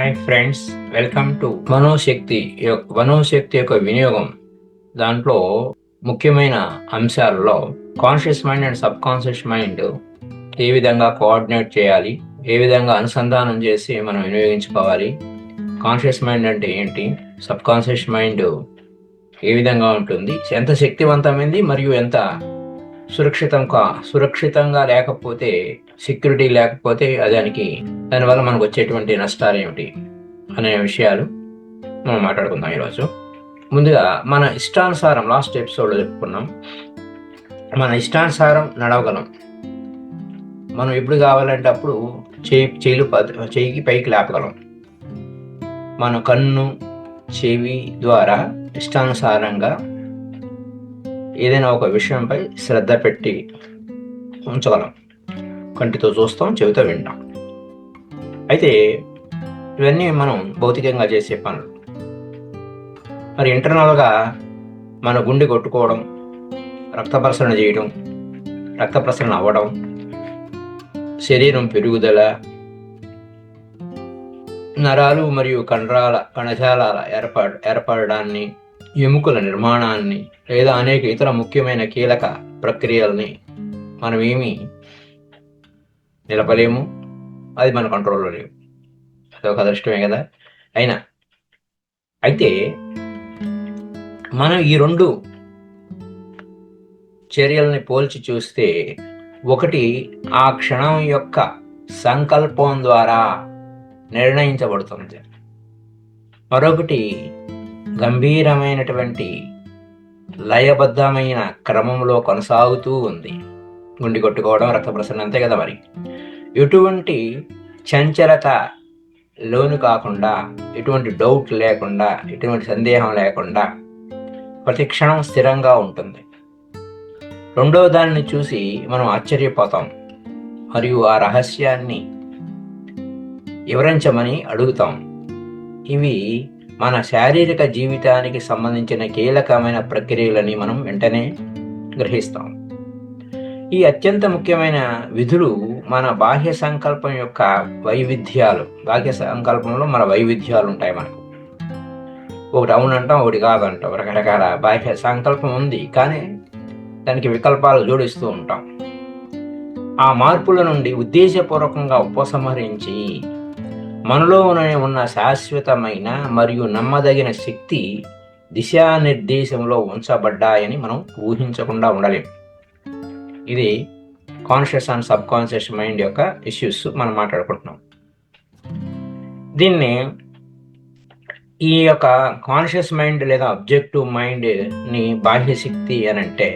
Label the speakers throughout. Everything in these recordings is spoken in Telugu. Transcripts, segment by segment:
Speaker 1: హాయ్ ఫ్రెండ్స్, వెల్కమ్ టు మనోశక్తి యొక్క వినియోగం. దాంట్లో ముఖ్యమైన అంశాలలో conscious mind and subconscious mind ఏ విధంగా కోఆర్డినేట్ చేయాలి, ఏ విధంగా అనుసంధానం చేసి మనం వినియోగించుకోవాలి, కాన్షియస్ మైండ్ అంటే ఏంటి, సబ్ కాన్షియస్ మైండ్ ఏ విధంగా ఉంటుంది, ఎంత శక్తివంతమైంది మరియు ఎంత సురక్షితంగా లేకపోతే, సెక్యూరిటీ లేకపోతే దానివల్ల మనకు వచ్చేటువంటి నష్టాలు ఏమిటి అనే విషయాలు మనం మాట్లాడుకుందాం ఈరోజు. ముందుగా మన ఇష్టానుసారం, లాస్ట్ ఎపిసోడ్లో చెప్పుకున్నాం, మన ఇష్టానుసారం నడవగలం. మనం ఎప్పుడు కావాలంటే అప్పుడు చేయికి పైకి లేపగలం. మన కన్ను, చెవి ద్వారా ఇష్టానుసారంగా ఏదైనా ఒక విషయంపై శ్రద్ధ పెట్టి ఉంచగలం. కంటితో చూస్తాం, చెవితో వింటాం. అయితే ఇవన్నీ మనం భౌతికంగా చేసే పనులు. మరి ఇంటర్నల్గా మన గుండె కొట్టుకోవడం, రక్త ప్రసరణ చేయడం, రక్త ప్రసరణ అవ్వడం, శరీరం పెరుగుదల, నరాలు మరియు కణజాలాల ఏర్పడడాన్ని, ఎముకల నిర్మాణాన్ని, లేదా అనేక ఇతర ముఖ్యమైన కీలక ప్రక్రియల్ని మనం ఏమీ నిలపలేము. అది మన కంట్రోల్లో లేవు. అదొక అదృష్టమే కదా. అయితే మనం ఈ రెండు చర్యల్ని పోల్చి చూస్తే, ఒకటి ఆ క్షణం యొక్క సంకల్పం ద్వారా నిర్ణయించబడుతుంది, మరొకటి గంభీరమైనటువంటి లయబద్ధమైన క్రమంలో కొనసాగుతూ ఉంది. గుండె కొట్టుకోవడం, రక్త ప్రసరణ, అంతే కదా. మరి ఎటువంటి చంచలత లోను కాకుండా, ఎటువంటి డౌట్ లేకుండా, ఎటువంటి సందేహం లేకుండా ప్రతి క్షణం స్థిరంగా ఉంటుంది. రెండవ దానిని చూసి మనం ఆశ్చర్యపోతాం మరియు ఆ రహస్యాన్ని వివరించమని అడుగుతాం. ఇవి మన శారీరక జీవితానికి సంబంధించిన కీలకమైన ప్రక్రియలని మనం వెంటనే గ్రహిస్తాం. ఈ అత్యంత ముఖ్యమైన విధులు మన బాహ్య సంకల్పం యొక్క వైవిధ్యాలు. బాహ్య సంకల్పంలో మన వైవిధ్యాలు ఉంటాయి. మనకు ఒకటి అవునంటాం, ఒకటి కాదంటాం. రకరకాల బాహ్య సంకల్పం ఉంది, కానీ దానికి వికల్పాలు జోడిస్తూ ఉంటాం. ఆ మార్పుల నుండి ఉద్దేశపూర్వకంగా ఉపసంహరించి మనలోనే ఉన్న శాశ్వతమైన మరియు నమ్మదగిన శక్తి దిశానిర్దేశంలో ఉంచబడ్డాయని మనం ఊహించకుండా ఉండలేం. ఇది conscious and subconscious mind యొక్క ఇష్యూస్ మనం మాట్లాడుకుంటున్నాం. దీన్ని ఈ యొక్క కాన్షియస్ మైండ్ లేదా అబ్జెక్టివ్ మైండ్ని బాహ్య శక్తి అని అంటే,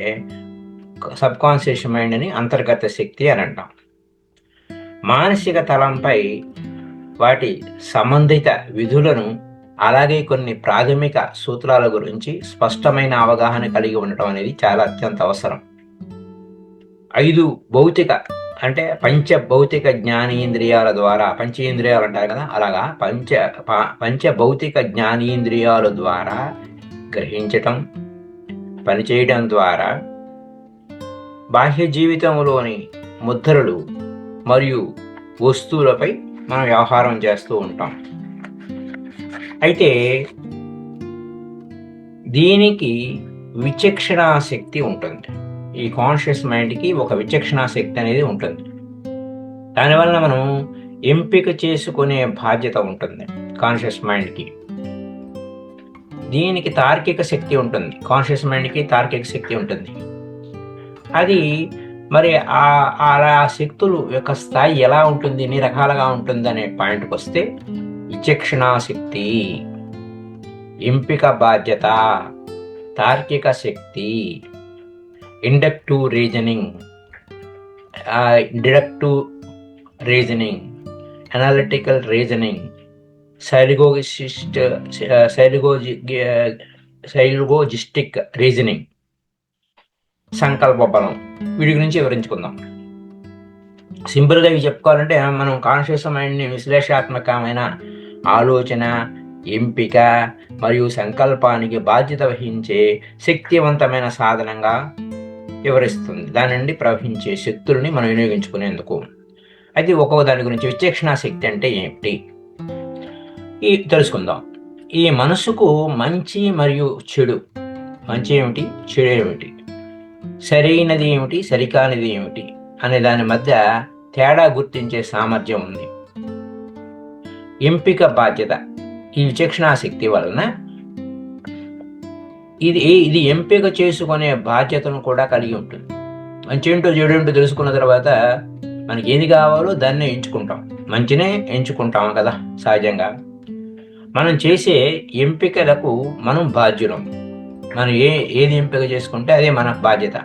Speaker 1: సబ్ కాన్షియస్ మైండ్ని అంతర్గత శక్తి అని అంటాం. మానసిక తలంపై వాటి సంబంధిత విధులను, అలాగే కొన్ని ప్రాథమిక సూత్రాల గురించి స్పష్టమైన అవగాహన కలిగి ఉండటం అనేది చాలా అత్యంత అవసరం. 5 భౌతిక అంటే పంచభౌతిక జ్ఞానేంద్రియాల ద్వారా, పంచేంద్రియాలు అంటారు కదా, అలాగా పంచభౌతిక జ్ఞానేంద్రియాల ద్వారా గ్రహించటం, పనిచేయడం ద్వారా బాహ్య జీవితంలోని ముద్రలు మరియు వస్తువులపై మనం వ్యవహారం చేస్తూ ఉంటాం. అయితే దీనికి విచక్షణా శక్తి ఉంటుంది. ఈ కాన్షియస్ మైండ్కి ఒక విచక్షణా శక్తి అనేది ఉంటుంది. దానివల్ల మనం ఎంపిక చేసుకునే బాధ్యత ఉంటుంది కాన్షియస్ మైండ్కి. దీనికి తార్కిక శక్తి ఉంటుంది. కాన్షియస్ మైండ్కి తార్కిక శక్తి ఉంటుంది. అది మరి ఆ శక్తులు యొక్క స్థాయి ఎలా ఉంటుంది, ఎన్ని రకాలుగా ఉంటుంది అనే పాయింట్కి వస్తే, విచక్షణా శక్తి, ఎంపిక బాధ్యత, తార్కిక శక్తి, inductive reasoning, deductive reasoning, analytical reasoning, syllogistic reasoning, సంకల్ప బలం, వీటి గురించి వివరించుకుందాం. సింపుల్గా ఇవి చెప్పుకోవాలంటే, మనం కాన్షియస్ మైండ్ని విశ్లేషణాత్మకమైన ఆలోచన, ఎంపిక మరియు సంకల్పానికి బాధ్యత వహించే శక్తివంతమైన సాధనంగా వివరిస్తుంది. దాని నుండి ప్రవహించే శక్తుల్ని మనం వినియోగించుకునేందుకు. అయితే ఒక్కొక్క దాని గురించి, విచక్షణా శక్తి అంటే ఏమిటి? తెలుసుకుందాం. ఈ మనసుకు మంచి మరియు చెడు, మంచి ఏమిటి, చెడు ఏమిటి, సరైనది ఏమిటి, సరికానిది ఏమిటి అనే దాని మధ్య తేడా గుర్తించే సామర్థ్యం ఉంది. ఎంపిక బాధ్యత, ఈ విచక్షణా శక్తి వలన ఇది ఎంపిక చేసుకునే బాధ్యతను కూడా కలిగి ఉంటుంది. మంచి ఏంటో చెడు ఏంటో తెలుసుకున్న తర్వాత మనకి ఏది కావాలో దాన్నే ఎంచుకుంటాం. మంచినే ఎంచుకుంటాం కదా సహజంగా. మనం చేసే ఎంపికలకు మనం బాధ్యులం. మనం ఏది ఎంపిక చేసుకుంటే అదే మన బాధ్యత.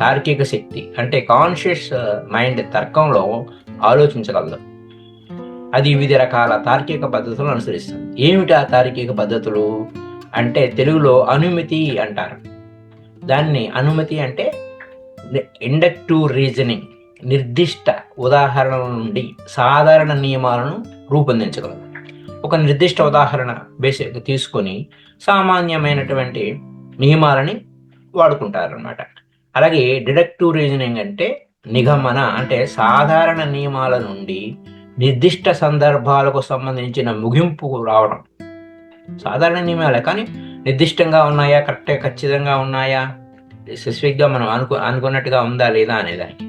Speaker 1: తార్కిక శక్తి అంటే కాన్షియస్ మైండ్ తర్కంలో ఆలోచించగలదు. అది వివిధ రకాల తార్కిక పద్ధతులను అనుసరిస్తుంది. ఏమిటి ఆ తార్కిక పద్ధతులు అంటే తెలుగులో అనుమతి అంటారు. దాన్ని అనుమతి అంటే ఇండక్టివ్ రీజనింగ్, నిర్దిష్ట ఉదాహరణల నుండి సాధారణ నియమాలను రూపొందించగలదు. ఒక నిర్దిష్ట ఉదాహరణ బేసిక్గా తీసుకొని సామాన్యమైనటువంటి నియమాలని వాడుకుంటారు అన్నమాట. అలాగే డిడక్టివ్ రీజనింగ్ అంటే నిగమన, అంటే సాధారణ నియమాల నుండి నిర్దిష్ట సందర్భాలకు సంబంధించిన ముగింపు రావడం. సాధారణ నియమాలే కానీ నిర్దిష్టంగా ఉన్నాయా, ఖచ్చితంగా ఉన్నాయా, స్పెసిఫిక్గా మనం అనుకున్నట్టుగా ఉందా లేదా అనేదానికి.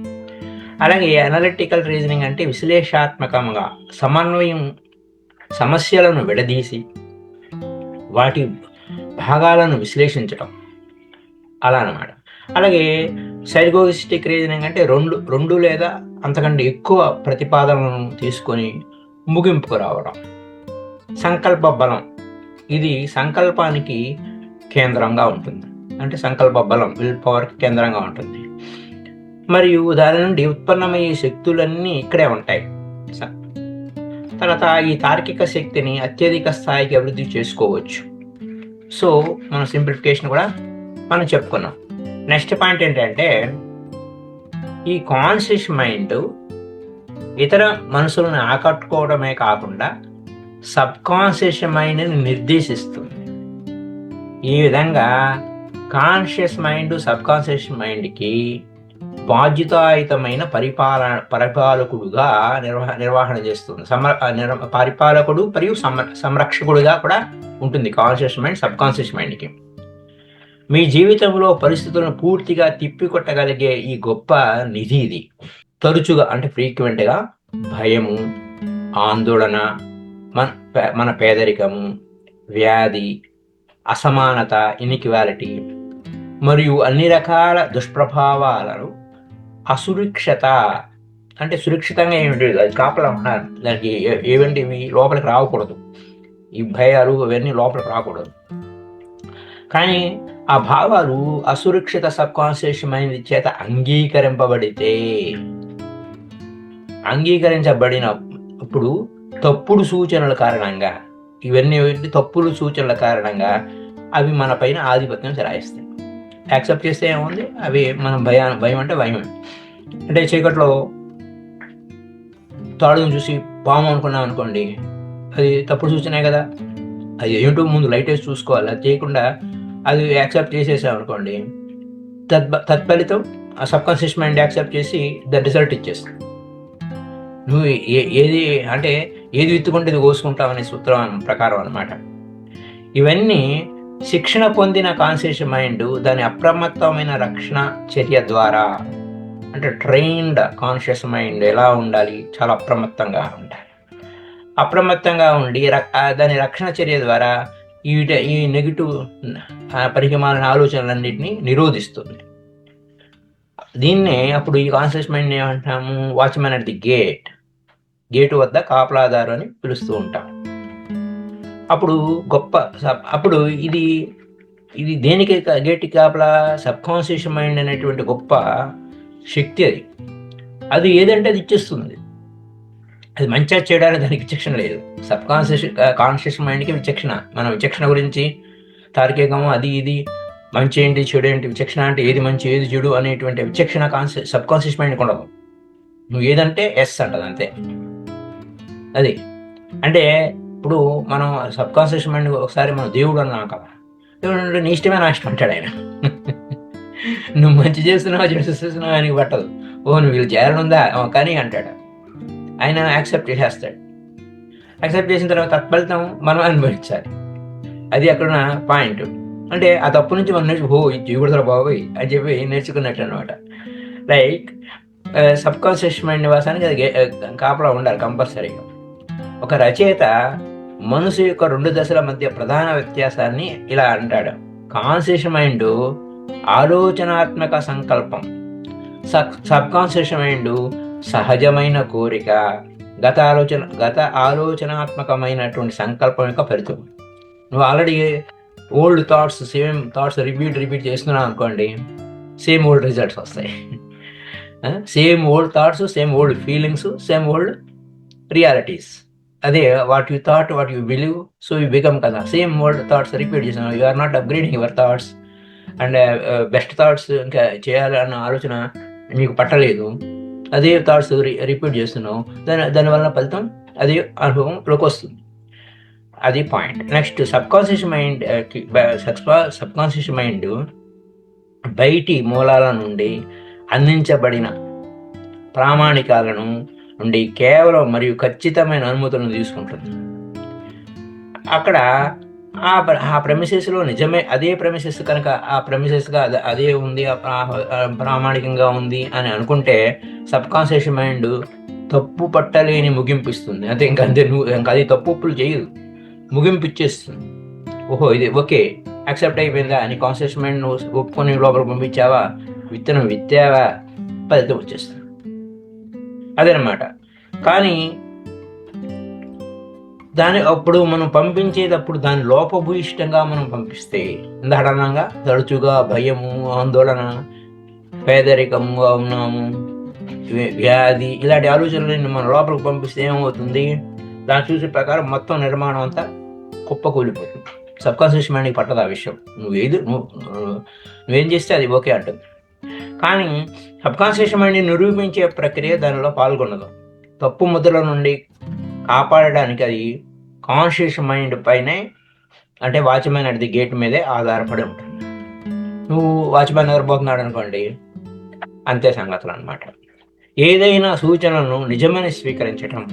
Speaker 1: అలాగే అనలిటికల్ రీజనింగ్ అంటే విశ్లేషాత్మకంగా సమన్వయం, సమస్యలను విడదీసి వాటి భాగాలను విశ్లేషించడం అలా అన్నమాట. అలాగే సైకోయిస్టిక్ రీజనింగ్ అంటే రెండు లేదా అంతకంటే ఎక్కువ ప్రతిపాదనలను తీసుకొని ముగింపుకు రావడం. సంకల్ప బలం, ఇది సంకల్పానికి కేంద్రంగా ఉంటుంది. అంటే సంకల్ప బలం విల్ పవర్కి కేంద్రంగా ఉంటుంది. మరియు దాని నుండి ఉత్పన్నమయ్యే శక్తులన్నీ ఇక్కడే ఉంటాయి. తర్వాత ఈ తార్కిక శక్తిని అత్యధిక స్థాయికి అభివృద్ధి చేసుకోవచ్చు. సో మన సింప్లిఫికేషన్ కూడా మనం చెప్పుకున్నాం. నెక్స్ట్ పాయింట్ ఏంటంటే ఈ కాన్షియస్ మైండ్ ఇతర మనసులను ఆకట్టుకోవడమే కాకుండా సబ్ కాన్షియస్ మైండ్ని నిర్దేశిస్తుంది. ఈ విధంగా కాన్షియస్ మైండ్ సబ్ కాన్షియస్ మైండ్కి బాధ్యతాయుతమైన పరిపాలకుడుగా నిర్వహణ చేస్తుంది. పరిపాలకుడు మరియు సంరక్షకుడుగా కూడా ఉంటుంది కాన్షియస్ మైండ్ సబ్ కాన్షియస్ మైండ్కి. మీ జీవితంలో పరిస్థితులను పూర్తిగా తిప్పికొట్టగలిగే ఈ గొప్ప నిధి ఇది. తరచుగా అంటే ఫ్రీక్వెంట్గా భయము, ఆందోళన, మన పేదరికము, వ్యాధి, అసమానత, ఇన్ఈక్వాలిటీ మరియు అన్ని రకాల దుష్ప్రభావాలను అసురక్షిత అంటే సురక్షితంగా ఏమిటి కాపలా ఉన్నారు దానికి ఏవంటి ఇవి లోపలికి రాకూడదు. ఈ భయాలు ఇవన్నీ లోపలికి రాకూడదు. కానీ ఆ భావాలు అసురక్షిత సబ్ కాన్షియస్ మైండ్ చేత అంగీకరించబడినప్పుడు తప్పుడు సూచనల కారణంగా, ఇవన్నీ తప్పుడు సూచనల కారణంగా అవి మన పైన ఆధిపత్యం చెలాయిస్తాయి. యాక్సెప్ట్ చేస్తే ఏముంది, అవి మనం భయం అంటే భయం. అంటే చీకట్లో తాడును చూసి పాము అనుకున్నాం అనుకోండి, అది తప్పుడు సూచనే కదా. అది ఏంటో ముందు లైట్ వేసి చూసుకోవాలి. అది చేయకుండా అది యాక్సెప్ట్ చేసేసాం అనుకోండి, తత్ఫలితం ఆ సబ్ కాన్షియస్ మైండ్ యాక్సెప్ట్ చేసి ద రిజల్ట్ ఇచ్చేస్తుంది. నువ్వు ఏది విత్తుకుంటే ఇది కోసుకుంటావు అనే సూత్రం ప్రకారం అనమాట. ఇవన్నీ శిక్షణ పొందిన కాన్షియస్ మైండ్ దాని అప్రమత్తమైన రక్షణ చర్య ద్వారా, అంటే ట్రైన్డ్ కాన్షియస్ మైండ్ ఎలా ఉండాలి, చాలా అప్రమత్తంగా ఉండాలి. అప్రమత్తంగా ఉండి దాని రక్షణ చర్య ద్వారా ఈ నెగిటివ్ పరిమాణ ఆలోచనలన్నింటినీ నిరోధిస్తుంది. దీన్నే అప్పుడు ఈ కాన్షియస్ మైండ్ ఏమంటాము, వాచ్మెన్ అట్ ది గేటు వద్ద కాపలాదారు అని పిలుస్తూ ఉంటాం. అప్పుడు ఇది దేనికి గేట్ కాపలా, సబ్ కాన్షియస్ మైండ్ అనేటువంటి గొప్ప శక్తి. అది ఏదంటే అది ఇచ్చేస్తుంది. అది మంచిగా చేయడానికి దానికి విచక్షణ లేదు. సబ్ కాన్షియస్ మైండ్కి విచక్షణ. మన విచక్షణ గురించి తార్కికము అది ఇది మంచి ఏంటి చెడు ఏంటి, విచక్షణ అంటే ఏది మంచి ఏది చెడు అనేటువంటి విచక్షణ సబ్ కాన్షియస్ మైండ్కి ఉండదు. నువ్వు ఏదంటే ఎస్ అంటది అంతే. అది అంటే ఇప్పుడు మనం సబ్ కాన్షియస్ మైండ్ ఒకసారి మనం దేవుడు అన్నాం కదా, దేవుడు అంటే నీ ఇష్టమే నా ఇష్టం అంటాడు ఆయన. నువ్వు మంచి చేస్తున్నావా చెడు చేస్తున్నావా ఆయనకి పట్టదు. నువ్వు వీళ్ళు చేరనుందా కానీ అంటాడు ఆయన, యాక్సెప్ట్ చేసేస్తాడు. యాక్సెప్ట్ చేసిన తర్వాత తత్ఫలితం మనం అనుభవించాలి. అది అక్కడున్న పాయింట్. అంటే ఆ తప్పు నుంచి మనం ఇది చేయకూడదురా బాబోయ్ అని చెప్పి నేర్చుకున్నట్టు అనమాట. లైక్ సబ్కాన్షియస్ మైండ్ నివాసానికి అది కాపలా ఉండాలి కంపల్సరీగా. ఒక రచయిత మనసు యొక్క 2 దశల మధ్య ప్రధాన వ్యత్యాసాన్ని ఇలా అంటాడు: కాన్షియస్ మైండ్ ఆలోచనాత్మక సంకల్పం, సబ్కాన్షియస్ మైండ్ సహజమైన కోరిక, గత ఆలోచనాత్మకమైనటువంటి సంకల్పం యొక్క ఫలితం. నువ్వు already old thoughts, same thoughts repeat చేస్తున్నావు అనుకోండి, సేమ్ ఓల్డ్ రిజల్ట్స్ వస్తాయి. Same old thoughts, same old feelings, same old realities. అదే what you thought, what you believe, so you become కదా. సేమ్ ఓల్డ్ థాట్స్ రిపీట్ చేస్తున్నావు, you are not upgrading your thoughts. And best thoughts ఇంకా చేయాలన్న ఆలోచన నీకు పట్టలేదు, అదే థాట్స్ రిపీట్ చేస్తున్నావు, దానివల్ల ఫలితం అదే అనుభవంలోకి వస్తుంది. అది పాయింట్. నెక్స్ట్ సబ్కాన్షియస్ మైండ్ బయటి మూలాల నుండి అందించబడిన ప్రామాణికాలను నుండి కేవలం మరియు ఖచ్చితమైన అనుమతులను తీసుకుంటుంది. అక్కడ ఆ ప్రెమిసెస్లో నిజమే అదే ప్రెమిసెస్ కనుక ఆ ప్రెమిసెస్గా అదే ఉంది, ప్రామాణికంగా ఉంది అని అనుకుంటే సబ్కాన్షియస్ మైండ్ తప్పు పట్టలేని ముగింపు ఇస్తుంది. అంతే, ఇంకా అది తప్పులు చేయదు, ముగింపు ఇచ్చేస్తుంది. ఓహో ఇది ఓకే, యాక్సెప్ట్ అయిపోయిందా అని కాన్షియస్ మైండ్ ఒప్పుకొని లోపల పంపించావా, విత్తనం విత్తావా, ఫలితం వచ్చేస్తుంది. అదనమాట. కానీ అప్పుడు మనం పంపించేటప్పుడు దాని లోపభూయిష్టంగా మనం పంపిస్తే, ఇందాక తరచుగా భయము, ఆందోళన, పేదరికంగా ఉన్నాము, వ్యాధి, ఇలాంటి ఆలోచనలు మన లోపలికి పంపిస్తే ఏమవుతుంది, దాన్ని చూసే ప్రకారం మొత్తం నిర్మాణం అంతా కుప్పకూలిపోతుంది. సబ్కాన్షియస్ మైండ్కి పట్టదు ఆ విషయం. నువ్వేం చేస్తే అది ఓకే అంటుంది. కానీ సబ్కాన్షియస్ మైండ్ని నిరూపించే ప్రక్రియ దానిలో పాల్గొనదు. తప్పు ముద్రల నుండి కాపాడడానికి అది కాన్షియస్ మైండ్ పైనే, అంటే వాచ్మెన్ అడిది గేట్ మీదే ఆధారపడి ఉంటుంది. నువ్వు వాచ్మెన్ నిద్రపోతున్నాడు అనుకోండి, అంతే సంగతులు అనమాట. ఏదైనా సూచనలను నిజమని స్వీకరించడం,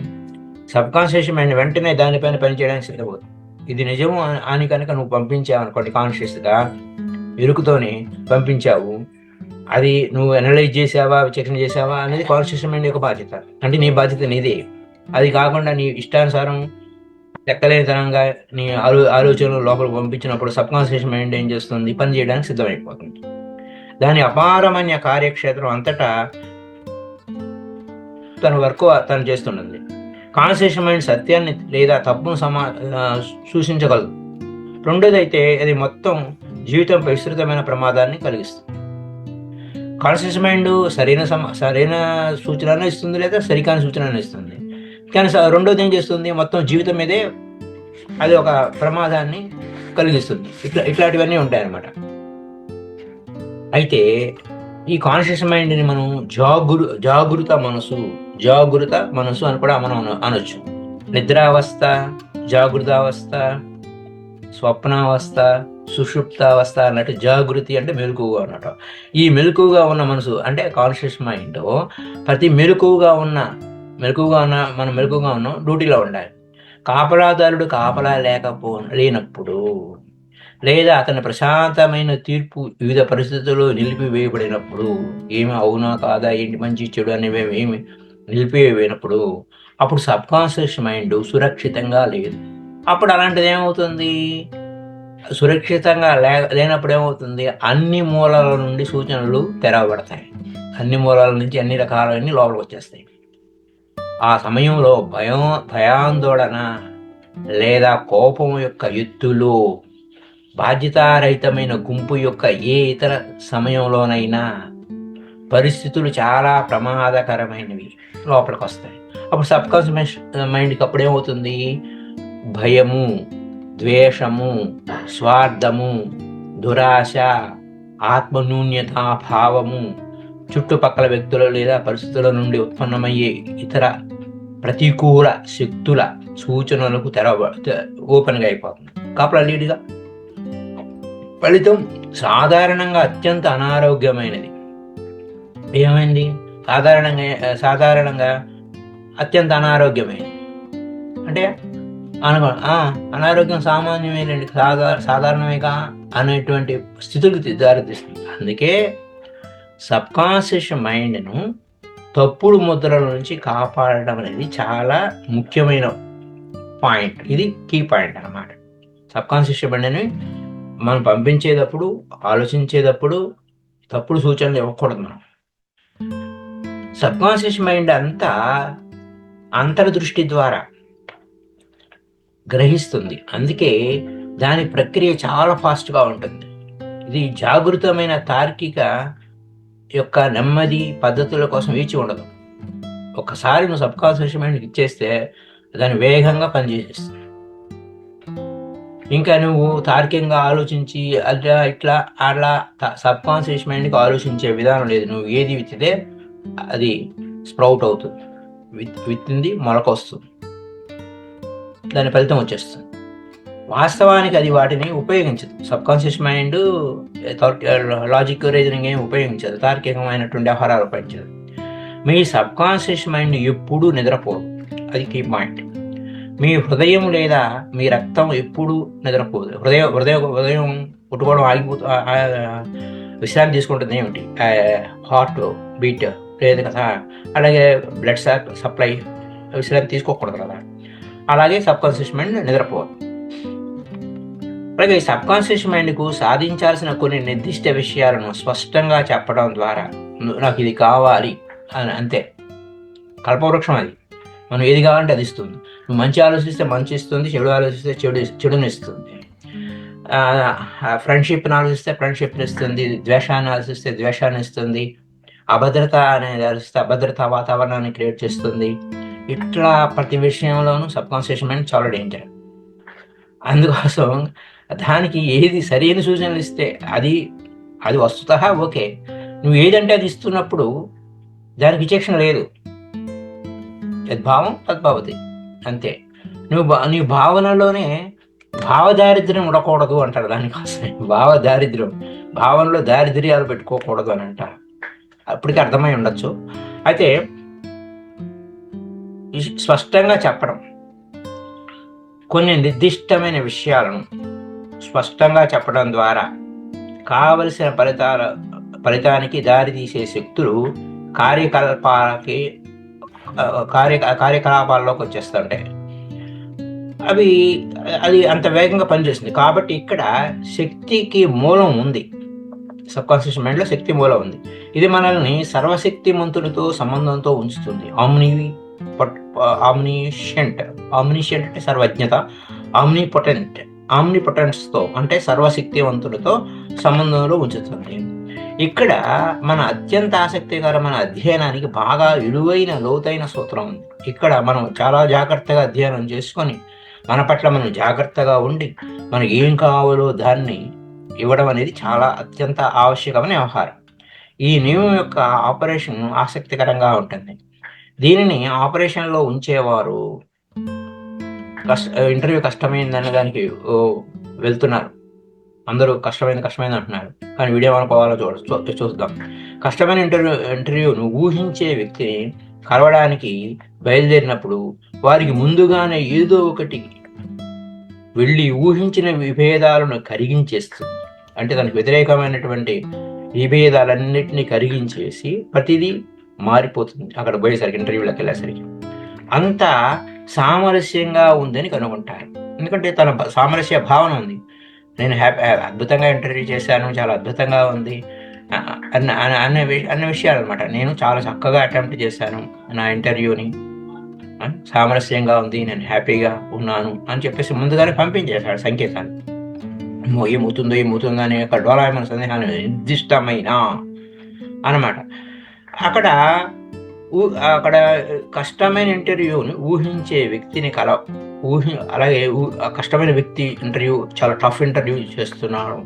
Speaker 1: సబ్కాన్షియస్ మైండ్ వెంటనే దానిపైన పనిచేయడానికి సిద్ధమవుతుంది. ఇది నిజము అని కనుక నువ్వు పంపించావు అనుకోండి, కాన్షియస్గా ఎరుకుతోనే పంపించావు, అది నువ్వు అనలైజ్ చేసావా, విచక్షణ చేసావా అనేది కాన్షియస్ మైండ్ యొక్క బాధ్యత. అంటే నీ బాధ్యత నీదే. అది కాకుండా నీ ఇష్టానుసారం లెక్కలేనితనంగా నీ ఆలోచనలు లోపల పంపించినప్పుడు సబ్కాన్షియస్ మైండ్ ఏం చేస్తుంది, పని చేయడానికి సిద్ధమైపోతుంది. దాని అపారమైన కార్యక్షేత్రం అంతటా తన వర్క్ తను చేస్తుంటుంది. కాన్షియస్ మైండ్ సత్యాన్ని లేదా తప్పును సూచించగలదు. రెండోది అయితే అది మొత్తం జీవితంపై విస్తృతమైన ప్రమాదాన్ని కలిగిస్తుంది. కాన్షియస్ మైండ్ సరైన సూచనను ఇస్తుంది, లేదా సరికాని సూచనను ఇస్తుంది. కానీ రెండోది ఏం చేస్తుంది, మొత్తం జీవితం మీదే అది ఒక ప్రమాదాన్ని కలిగిస్తుంది. ఇట్లాంటివన్నీ ఉంటాయన్నమాట. అయితే ఈ కాన్షియస్ మైండ్ని మనం జాగృత మనసు అని కూడా మనం అనొచ్చు. నిద్రావస్థ, జాగృతావస్థ, స్వప్నావస్థ, సుషుప్తావస్థ అన్నట్టు. జాగృతి అంటే మెలకువగా ఉన్నట్టు. ఈ మెలకువగా ఉన్న మనసు అంటే కాన్షియస్ మైండ్ ప్రతి మెలకువగా ఉన్న మనం మెలకువగా ఉన్నాం, డ్యూటీలో ఉండాలి. కాపలాదారుడు కాపలా లేనప్పుడు, లేదా అతని ప్రశాంతమైన తీర్పు వివిధ పరిస్థితుల్లో నిలిపివేయబడినప్పుడు, ఏమి అవునా కాదా, ఏంటి మంచి చెడు అనేవి ఏమి నిలిపివేయనప్పుడు, అప్పుడు సబ్కాన్షియస్ మైండ్ సురక్షితంగా లేదు. అప్పుడు అలాంటిది ఏమవుతుంది, సురక్షితంగా లేనప్పుడు ఏమవుతుంది, అన్ని మూలాల నుండి సూచనలు తెరవబడతాయి. అన్ని మూలాల నుంచి అన్ని రకాలన్నీ లోపలికి వచ్చేస్తాయి. ఆ సమయంలో భయాందోళన లేదా కోపం యొక్క ఎత్తులో, బాధ్యతారహితమైన గుంపు యొక్క ఏ ఇతర సమయంలోనైనా పరిస్థితులు చాలా ప్రమాదకరమైనవి లోపలికి వస్తాయి. అప్పుడు సబ్కాన్షియస్ మైండ్కి అప్పుడేమవుతుంది, భయము, ద్వేషము, స్వార్థము, దురాశ, ఆత్మన్యూన్యతాభావము, చుట్టుపక్కల వ్యక్తుల లేదా పరిస్థితుల నుండి ఉత్పన్నమయ్యే ఇతర ప్రతికూల శక్తుల సూచనలకు ఓపెన్గా అయిపోతుంది. కాపలా ఫలితం సాధారణంగా అత్యంత అనారోగ్యమైనది. ఏమైంది, సాధారణంగా అత్యంత అనారోగ్యమైనది అంటే అనుకో అనారోగ్యం సామాన్యమేనండి, సాధారణమేగా అనేటువంటి స్థితులకు దారితీస్తుంది. అందుకే సబ్కాన్షియస్ మైండ్ను తప్పుడు ముద్రల నుంచి కాపాడడం అనేది చాలా ముఖ్యమైన పాయింట్. ఇది కీ పాయింట్ అన్నమాట. సబ్కాన్షియస్ మైండ్ని మనం పంపించేటప్పుడు, ఆలోచించేటప్పుడు తప్పుడు సూచనలు ఇవ్వకూడదు. మనం సబ్కాన్షియస్ మైండ్ అంతా అంతర్దృష్టి ద్వారా గ్రహిస్తుంది. అందుకే దాని ప్రక్రియ చాలా ఫాస్ట్గా ఉంటుంది. ఇది జాగృతమైన తార్కిక యొక్క నెమ్మది పద్ధతుల కోసం వేచి ఉండదు. ఒకసారి నువ్వు సబ్కాన్షియస్ మైండ్కి ఇచ్చేస్తే దాన్ని వేగంగా పనిచేసేస్తుంది. ఇంకా నువ్వు తార్కికంగా ఆలోచించి అట్లా ఇట్లా అలా సబ్కాన్షియస్ మైండ్కి ఆలోచించే విధానం లేదు. నువ్వు ఏది విత్తితే అది స్ప్రౌట్ అవుతుంది, విత్తింది మొలకొస్తుంది, దాని ఫలితం వచ్చేస్తుంది. వాస్తవానికి అది వాటిని ఉపయోగించదు. సబ్కాన్షియస్ మైండ్ లాజిక్ రీజనింగ్ ఏమి ఉపయోగించదు, తార్కికమైనటువంటి వ్యవహారాలు ఉపయోగించదు. మీ సబ్కాన్షియస్ మైండ్ ఎప్పుడూ నిద్రపోదు. అది కీ పాయింట్. మీ హృదయం లేదా మీ రక్తం ఎప్పుడూ నిద్రపోదు. హృదయం కొట్టుకోవడం విశ్రాంతి తీసుకుంటుంది. ఏమిటి హార్ట్ బీట్ లేదు కదా, అలాగే బ్లడ్ సప్లై విశ్రాంతి తీసుకోకూడదు కదా. అలాగే సబ్కాన్షియస్ మైండ్ నిద్రపోదు. అలాగే సబ్కాన్షియస్ మైండ్కు సాధించాల్సిన కొన్ని నిర్దిష్ట విషయాలను స్పష్టంగా చెప్పడం ద్వారా నాకు ఇది కావాలి అని, అంతే. కల్పవృక్షం అది. మనం ఏది కావాలంటే అది ఇస్తుంది. నువ్వు మంచి ఆలోచిస్తే మంచి ఇస్తుంది, చెడు ఆలోచిస్తే చెడుని ఇస్తుంది. ఫ్రెండ్షిప్ని ఆలోచిస్తే ఫ్రెండ్షిప్ని ఇస్తుంది, ద్వేషాన్ని ఆలోచిస్తే ద్వేషాన్ని ఇస్తుంది, అభద్రత అనేది ఆలోచిస్తే అభద్రతా వాతావరణాన్ని క్రియేట్ చేస్తుంది. ఇట్లా ప్రతి విషయంలోనూ సబ్కాన్షియస్ మైండ్ చాలా డేంజర్. అందుకోసం దానికి ఏది సరైన సూచనలు ఇస్తే అది వస్తుత ఓకే. నువ్వు ఏదంటే అది ఇస్తున్నప్పుడు దానికి విచక్షణ లేదు. యద్భావం తద్భవతి, అంతే. నీ భావనలోనే భావదారిద్ర్యం ఉండకూడదు అంటారు. దానికోసమే భావదారిద్ర్యం, భావనలో దారిద్ర్యాలు పెట్టుకోకూడదు అని అంటారు. అప్పటికి అర్థమై ఉండొచ్చు. అయితే స్పష్టంగా చెప్పడం, కొన్ని నిర్దిష్టమైన విషయాలను స్పష్టంగా చెప్పడం ద్వారా కావలసిన ఫలితానికి దారితీసే శక్తులు కార్యకలాపాల్లోకి వచ్చేస్తుంటాయి. అది అంత వేగంగా పనిచేస్తుంది. కాబట్టి ఇక్కడ శక్తికి మూలం ఉంది. సబ్కాన్షియస్ మైండ్లో శక్తి మూలం ఉంది. ఇది మనల్ని సర్వశక్తిమంతుడితో సంబంధంతో ఉంచుతుంది. ఆమ్నిషెంట్ అంటే సర్వజ్ఞత, ఆమ్నిపొటెన్స్తో అంటే సర్వశక్తివంతుడితో సంబంధంలో ఉంచుతుంది. ఇక్కడ మన అత్యంత ఆసక్తికరమైన అధ్యయనానికి బాగా విలువైన లోతైన సూత్రం ఉంది. ఇక్కడ మనం చాలా జాగ్రత్తగా అధ్యయనం చేసుకొని మన పట్ల మనం జాగ్రత్తగా ఉండి మనకి ఏం కావాలో దాన్ని ఇవ్వడం అనేది చాలా అత్యంత ఆవశ్యకమైన వ్యవహారం. ఈ నియమం యొక్క ఆపరేషన్ ఆసక్తికరంగా ఉంటుంది. దీనిని ఆపరేషన్లో ఉంచేవారు ఇంటర్వ్యూ కష్టమైందనే దానికి వెళ్తున్నారు. అందరూ కష్టమైంది అంటున్నారు, కానీ వీడియో అనుకోవాలో చూద్దాం. కష్టమైన ఇంటర్వ్యూను ఊహించే వ్యక్తిని కలవడానికి బయలుదేరినప్పుడు వారికి ముందుగానే ఏదో ఒకటి వెళ్ళి ఊహించిన విభేదాలను కరిగించేస్తుంది. అంటే దానికి వ్యతిరేకమైనటువంటి విభేదాలన్నింటినీ కరిగించేసి ప్రతిదీ మారిపోతుంది. అక్కడ పోయేసరికి ఇంటర్వ్యూలోకి వెళ్ళేసరికి అంతా సామరస్యంగా ఉందని కనుగొంటారు. ఎందుకంటే తన సామరస్య భావన ఉంది. నేను అద్భుతంగా ఇంటర్వ్యూ చేశాను, చాలా అద్భుతంగా ఉంది అన్న విషయాలు అనమాట. నేను చాలా చక్కగా అటెంప్ట్ చేశాను నా ఇంటర్వ్యూని, సామరస్యంగా ఉంది, నేను హ్యాపీగా ఉన్నాను అని చెప్పేసి ముందుగానే పంపించేశాడు సంకేతాలు. ఏమవుతుందో అని అక్కడ డోలాయమైన సందేహాన్ని నిర్దిష్టమైన అన్నమాట. అక్కడ కష్టమైన ఇంటర్వ్యూని ఊహించే వ్యక్తిని అలాగే కష్టమైన వ్యక్తి ఇంటర్వ్యూ చాలా టఫ్ ఇంటర్వ్యూ చేస్తున్నాడు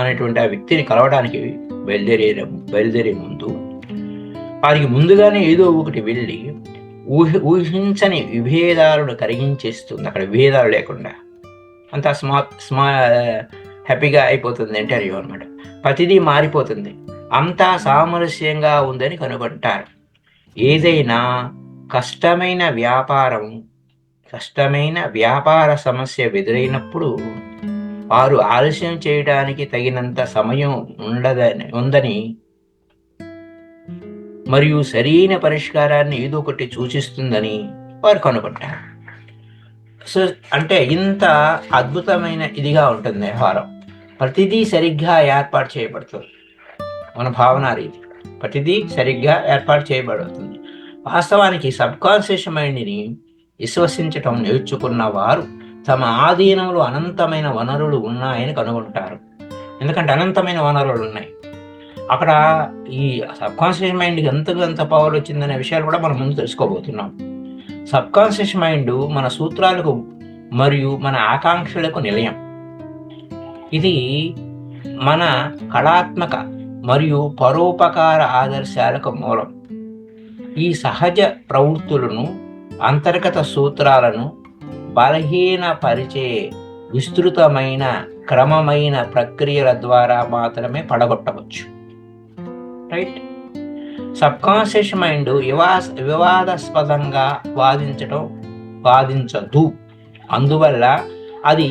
Speaker 1: అనేటువంటి ఆ వ్యక్తిని కలవడానికి బయలుదేరే ముందు వారికి ముందుగానే ఏదో ఒకటి వెళ్ళి ఊహించని విభేదాలను కరిగించేస్తుంది. అక్కడ విభేదాలు లేకుండా అంతా హ్యాపీగా అయిపోతుంది ఇంటర్వ్యూ అనమాట. ప్రతిదీ మారిపోతుంది, అంతా సామరస్యంగా ఉందని కనుగొంటారు. ఏదైనా కష్టమైన వ్యాపారం కష్టమైన వ్యాపార సమస్య ఎదురైనప్పుడు వారు ఆలస్యం చేయడానికి తగినంత సమయం ఉందని మరియు సరైన పరిష్కారాన్ని ఏదో ఒకటి సూచిస్తుందని వారు కనుగొంటారు. సో అంటే ఇంత అద్భుతమైన ఇదిగా ఉంటుంది వ్యవహారం. ప్రతిదీ సరిగ్గా ఏర్పాటు చేయబడుతుంది. మన భావన రీతి ప్రతిదీ సరిగ్గా ఏర్పాటు చేయబడుతుంది. వాస్తవానికి సబ్కాన్షియస్ మైండ్ని విశ్వసించటం నేర్చుకున్న వారు తమ ఆధీనంలో అనంతమైన వనరులు ఉన్నాయని కనుగొంటారు. ఎందుకంటే అనంతమైన వనరులు ఉన్నాయి అక్కడ. ఈ సబ్కాన్షియస్ మైండ్కి ఎంత పవర్ వచ్చిందనే విషయాలు కూడా మనం ముందు తెలుసుకోబోతున్నాం. సబ్కాన్షియస్ మైండ్ మన సూత్రాలకు మరియు మన ఆకాంక్షలకు నిలయం. ఇది మన కళాత్మక మరియు పరోపకార ఆదర్శాలకు మూలం. ఈ సహజ ప్రవృత్తులను, అంతర్గత సూత్రాలను బలహీనపరిచే విస్తృతమైన క్రమమైన ప్రక్రియల ద్వారా మాత్రమే పడగొట్టవచ్చు. రైట్. సబ్కాన్షియస్ మైండ్ వివాదాస్పదంగా వాదించదు. అందువల్ల అది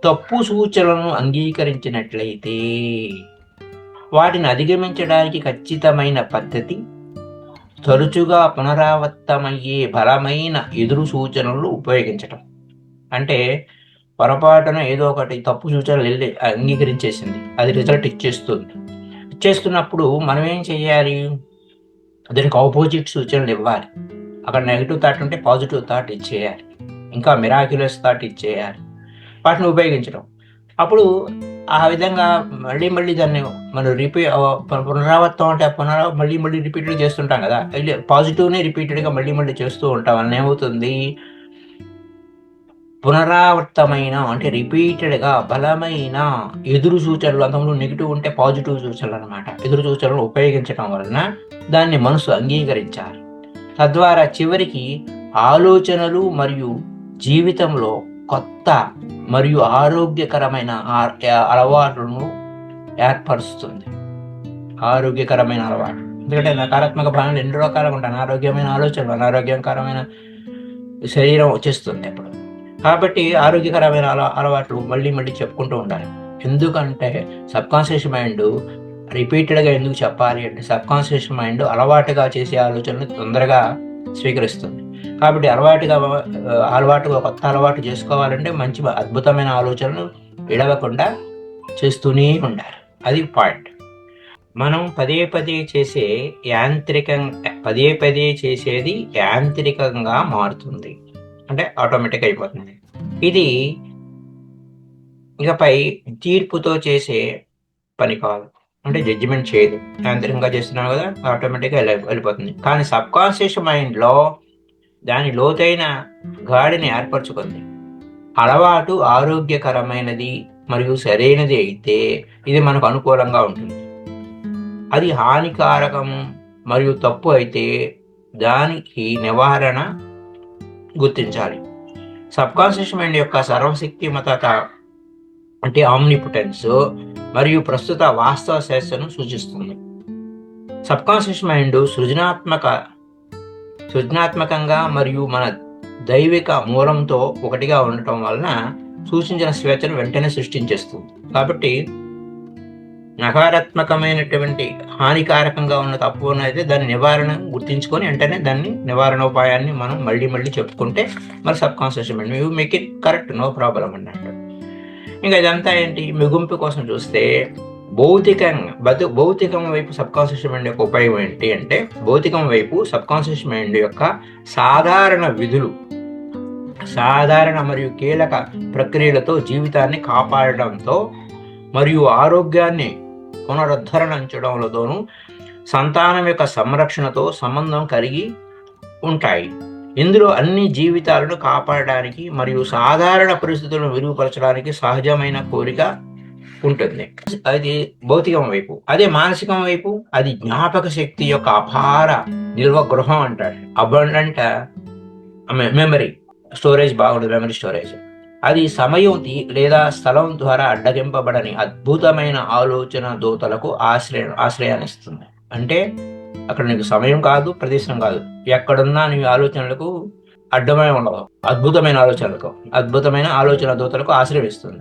Speaker 1: తప్పు సూచనలను అంగీకరించినట్లయితే వాటిని అధిగమించడానికి ఖచ్చితమైన పద్ధతి తరచుగా పునరావృతమయ్యే బలమైన ఎదురు సూచనలు ఉపయోగించటం. అంటే పొరపాటున ఏదో ఒకటి తప్పు సూచనలు వెళ్ళి అంగీకరించేసింది, అది రిజల్ట్ ఇచ్చేస్తున్నప్పుడు మనం ఏం చేయాలి? దానికి ఆపోజిట్ సూచనలు ఇవ్వాలి. అక్కడ నెగిటివ్ థాట్ ఉంటే పాజిటివ్ థాట్ ఇచ్చేయాలి, ఇంకా మిరాక్యులస్ థాట్ ఇచ్చేయాలి, వాటిని ఉపయోగించడం. అప్పుడు ఆ విధంగా మళ్ళీ దాన్ని మనం పునరావృతం అంటే మళ్ళీ రిపీటెడ్ చేస్తుంటాం కదా. పాజిటివ్ని రిపీటెడ్గా మళ్ళీ చేస్తూ ఉంటాం. అని ఏమవుతుంది? పునరావృతమైన అంటే రిపీటెడ్గా బలమైన ఎదురు సూచనలు, అంతలో నెగిటివ్ ఉంటే పాజిటివ్ సూచనలు అనమాట, ఎదురు సూచనలు ఉపయోగించడం వలన దాన్ని మనసు అంగీకరించాలి. తద్వారా చివరికి ఆలోచనలు మరియు జీవితంలో కొత్త మరియు ఆరోగ్యకరమైన అలవాట్లను ఏర్పరుస్తుంది. ఆరోగ్యకరమైన అలవాటు, ఎందుకంటే నకారాత్మక భావనలు 2 రకాలుగా ఉంటాయి. అనారోగ్యమైన ఆలోచనలు, అనారోగ్యకరమైన శరీరం వచ్చేస్తుంది అప్పుడు. కాబట్టి ఆరోగ్యకరమైన అలవాట్లు మళ్ళీ చెప్పుకుంటూ ఉండాలి. ఎందుకంటే సబ్కాన్షియస్ మైండ్ రిపీటెడ్గా ఎందుకు చెప్పాలి అంటే, సబ్కాన్షియస్ మైండ్ అలవాటుగా చేసే ఆలోచనలు తొందరగా స్వీకరిస్తుంది. కాబట్టి అలవాటుగా కొత్త అలవాటు చేసుకోవాలంటే మంచి అద్భుతమైన ఆలోచనలు విడవకుండా చేస్తూనే ఉండాలి. అది పాయింట్. మనం పదే చేసేది యాంత్రికంగా మారుతుంది, అంటే ఆటోమేటిక్ అయిపోతుంది. ఇది ఇకపై తీర్పుతో చేసే పని కాదు, అంటే జడ్జిమెంట్ చేయదు. యాంత్రికంగా చేస్తున్నాం కదా, ఆటోమేటిక్గా వెళ్ళిపోతుంది. కానీ సబ్కాన్షియస్ మైండ్లో దాని లోతైన గాడిని ఏర్పరచుకుంది. అలవాటు ఆరోగ్యకరమైనది మరియు సరైనది అయితే ఇది మనకు అనుకూలంగా ఉంటుంది. అది హానికారకము మరియు తప్పు అయితే దానికి నివారణ గుర్తించాలి. సబ్కాన్షియస్ మైండ్ యొక్క సర్వశక్తిమతత అంటే ఆమ్నిపుటెన్స్ మరియు ప్రస్తుత వాస్తవ శేషను సూచిస్తుంది. సబ్కాన్షియస్ మైండ్ సృజనాత్మకంగా మరియు మన దైవిక మూలంతో ఒకటిగా ఉండటం వలన సూచించిన స్వేచ్ఛను వెంటనే సృష్టించేస్తుంది. కాబట్టి నకారాత్మకమైనటువంటి హానికారకంగా ఉన్న తప్పు అయితే దాని నివారణ గుర్తించుకొని వెంటనే దాన్ని నివారణోపాయాన్ని మనం మళ్ళీ చెప్పుకుంటే మరి subconscious mind you make it correct, no problem అన్నట్టు. ఇంకా ఇదంతా ఏంటి? మిగుంపు కోసం చూస్తే భౌతికం వైపు సబ్కాన్షియస్ మైండ్ యొక్క ఉపయోగం ఏంటి అంటే, భౌతికం వైపు సబ్కాన్షియస్ మైండ్ యొక్క సాధారణ మరియు కీలక ప్రక్రియలతో జీవితాన్ని కాపాడడంతో మరియు ఆరోగ్యాన్ని పునరుద్ధరించడంలోనూ సంతానం యొక్క సంరక్షణతో సంబంధం కలిగి ఉంటాయి. ఇందులో అన్ని జీవితాలను కాపాడడానికి మరియు సాధారణ పరిస్థితులను మెరుగుపరచడానికి సహజమైన కోరిక ఉంటుంది. అది భౌతికం వైపు. అదే మానసికం వైపు అది జ్ఞాపక శక్తి యొక్క అపార నిల్వ గృహం అంటాడు. అబండెంట్ మెమరీ స్టోరేజ్ బాగుంటుంది, మెమరీ స్టోరేజ్. అది సమయం లేదా స్థలం ద్వారా అడ్డగింపబడని అద్భుతమైన ఆలోచన దూతలకు ఆశ్రయాన్ని ఇస్తుంది. అంటే అక్కడ నీకు సమయం కాదు, ప్రదేశం కాదు, ఎక్కడున్నా నీ ఆలోచనలకు అడ్డమే ఉండదు. అద్భుతమైన ఆలోచన దూతలకు ఆశ్రయిస్తుంది.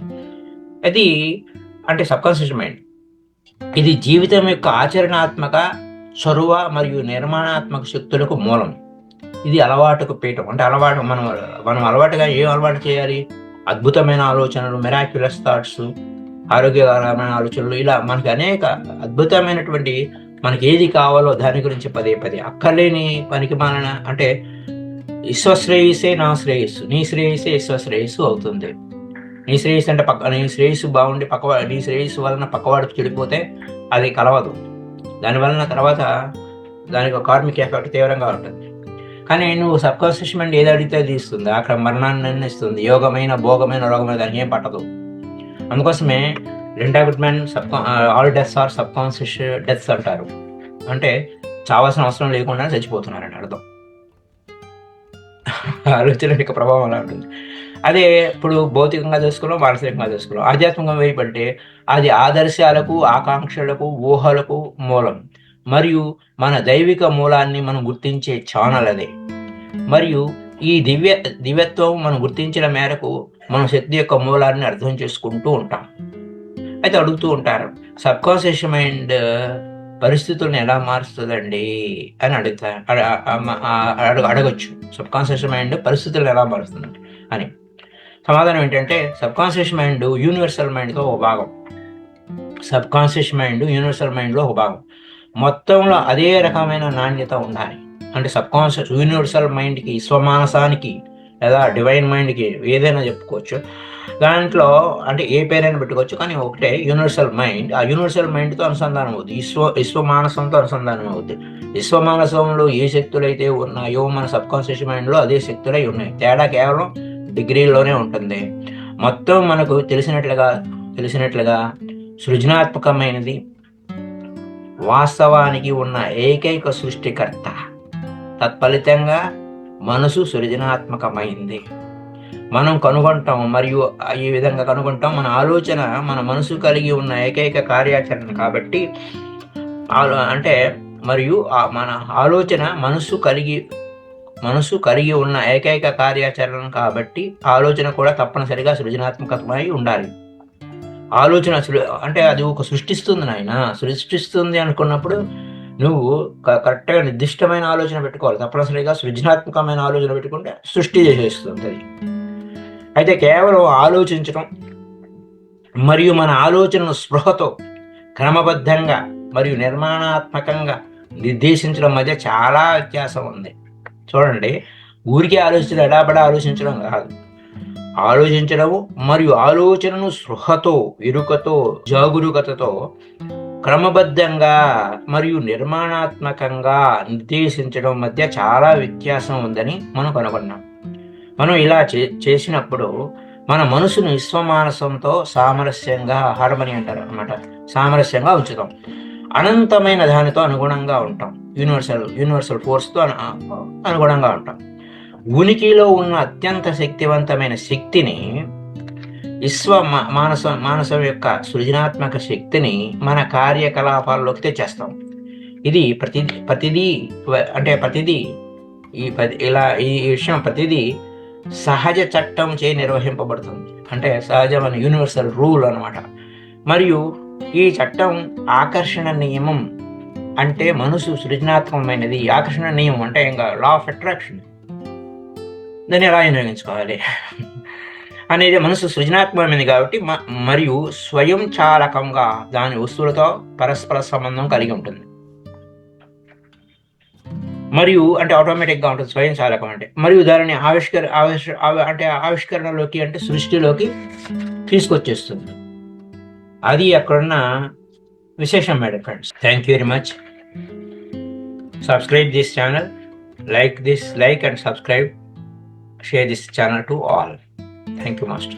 Speaker 1: అది అంటే సబ్కాన్షియస్ మైండ్. ఇది జీవితం యొక్క ఆచరణాత్మక, చొరవ మరియు నిర్మాణాత్మక శక్తులకు మూలం. ఇది అలవాటుకు పీఠం. అంటే మనం అలవాటుగా ఏం అలవాటు చేయాలి? అద్భుతమైన ఆలోచనలు, మిరాక్యులస్ థాట్స్, ఆరోగ్యకరమైన ఆలోచనలు, ఇలా మనకి అనేక అద్భుతమైనటువంటి మనకి ఏది కావాలో దాని గురించి పదే పదే అక్కర్లేని పనికి మాలిన అంటే విశ్వశ్రేయస్సే నా శ్రేయస్సు, నీ శ్రేయస్సే విశ్వశ్రేయస్సు అవుతుంది. నీ శ్రేయస్సు అంటే నీ శ్రేయస్సు బాగుండి నీ శ్రేయస్సు వలన పక్కవాడికి చెడిపోతే అది కలవదు. దానివలన తర్వాత దానికి ఒక కార్మిక ఎఫెక్ట్ తీవ్రంగా ఉంటుంది. కానీ నువ్వు సబ్కాన్షియస్ మైండ్ ఏది అడిగితే అది ఇస్తుంది. అక్కడ మరణాన్ని నిర్ణయిస్తుంది. యోగమైన భోగమైన రోగమైన దానికి ఏం పట్టదు. అందుకోసమే Linda Goodman all deaths are subconscious deaths అంటారు. అంటే చావాల్సిన అవసరం లేకుండా చచ్చిపోతున్నారని అర్థం. ఆలోచన యొక్క ప్రభావం అలా ఉంటుంది. అదే ఇప్పుడు భౌతికంగా చేసుకున్నాం, మానసికంగా చేసుకున్నాం. ఆధ్యాత్మికంగా వేయబట్టే అది ఆదర్శాలకు, ఆకాంక్షలకు, ఊహలకు మూలం. మరియు మన దైవిక మూలాన్ని మనం గుర్తించే ఛానల్ అదే. మరియు ఈ దివ్యత్వం మనం గుర్తించిన మేరకు మన శక్తి యొక్క మూలాన్ని అర్థం చేసుకుంటూ ఉంటాం. అయితే అడుగుతూ ఉంటారు, సబ్కాన్షియస్ మైండ్ పరిస్థితులను ఎలా మారుస్తుందండి అని అడగచ్చు. సబ్కాన్షియస్ మైండ్ పరిస్థితులను ఎలా మారుస్తుంది అని సమాధానం ఏంటంటే, సబ్కాన్షియస్ మైండ్ యూనివర్సల్ మైండ్తో ఒక భాగం. సబ్కాన్షియస్ మైండ్ యూనివర్సల్ మైండ్లో ఒక భాగం. మొత్తంలో అదే రకమైన నాణ్యత ఉండాలి. అంటే సబ్కాన్షియస్ యూనివర్సల్ మైండ్కి, విశ్వమానసానికి లేదా డివైన్ మైండ్కి ఏదైనా చెప్పుకోవచ్చు. దాంట్లో అంటే ఏ పేరైనా పెట్టుకోవచ్చు, కానీ ఒకటే యూనివర్సల్ మైండ్. ఆ యూనివర్సల్ మైండ్తో అనుసంధానం అవుద్ది, విశ్వమానసంతో అనుసంధానం అవుద్ది. విశ్వమానసంలో ఏ శక్తులు అయితే ఉన్నాయో మన సబ్కాన్షియస్ మైండ్లో అదే శక్తులై ఉన్నాయి. తేడా కేవలం డిగ్రీలోనే ఉంటుంది. మొత్తం మనకు తెలిసినట్లుగా సృజనాత్మకమైనది వాస్తవానికి ఉన్న ఏకైక సృష్టికర్త. తత్ఫలితంగా మనసు సృజనాత్మకమైంది. మనం కనుగొంటాం, మరియు ఈ విధంగా కనుగొంటాం. మన ఆలోచన మన మనసు కలిగి ఉన్న ఏకైక కార్యాచరణ కాబట్టి మరియు మన ఆలోచన మనసు కలిగి ఉన్న ఏకైక కార్యాచరణ కాబట్టి ఆలోచన కూడా తప్పనిసరిగా సృజనాత్మకమై ఉండాలి. ఆలోచన అంటే అది ఒక సృష్టిస్తుంది అనుకున్నప్పుడు నువ్వు కరెక్ట్గా నిర్దిష్టమైన ఆలోచన పెట్టుకోవాలి. తప్పనిసరిగా సృజనాత్మకమైన ఆలోచన పెట్టుకుంటే సృష్టి చేసేస్తుంది అది. అయితే కేవలం ఆలోచించడం మరియు మన ఆలోచనను స్పృహతో క్రమబద్ధంగా మరియు నిర్మాణాత్మకంగా నిర్దేశించడం మధ్య చాలా వ్యత్యాసం ఉంది. చూడండి, ఊరికే ఎడాబడా ఆలోచించడం కాదు. ఆలోచించడము మరియు ఆలోచనను స్పృహతో, ఎరుకతో, జాగరూకతతో క్రమబద్ధంగా మరియు నిర్మాణాత్మకంగా నిర్దేశించడం మధ్య చాలా వ్యత్యాసం ఉందని మనం కనుగొన్నాం. మనం ఇలా చేసినప్పుడు మన మనసును విశ్వమానసంతో సామరస్యంగా, హార్మనీ అంటారు అనమాట, సామరస్యంగా ఉంచుతాం. అనంతమైన దానితో అనుగుణంగా ఉంటాం. యూనివర్సల్ ఫోర్స్తో అనుగుణంగా ఉంటాం. ఉనికిలో ఉన్న అత్యంత శక్తివంతమైన శక్తిని, మానసం యొక్క సృజనాత్మక శక్తిని మన కార్యకలాపాల్లోకి తెచ్చేస్తాం. ఇది ప్రతిదీ ఈ విషయం ప్రతిదీ సహజ చట్టం చే నిర్వహింపబడుతుంది. అంటే సహజమైన యూనివర్సల్ రూల్ అనమాట. మరియు ఈ చట్టం ఆకర్షణ నియమం. అంటే మనసు సృజనాత్మకమైనది. ఆకర్షణ నియమం అంటే ఇంకా లా ఆఫ్ అట్రాక్షన్. దాన్ని ఎలా వినియోగించుకోవాలి అనేది మనసు సృజనాత్మకమైనది కాబట్టి మరియు స్వయం చాలకంగా దాని వస్తువులతో పరస్పర సంబంధం కలిగి ఉంటుంది. మరియు అంటే ఆటోమేటిక్గా ఉంటుంది స్వయం చాలకం అంటే. మరియు దానిని ఆవిష్కరణలోకి అంటే సృష్టిలోకి తీసుకొచ్చేస్తుంది. అది అక్కడున్న విశేషం madam friends. Thank you very much. Subscribe this channel, like and subscribe, share this channel to all. Thank you, masters.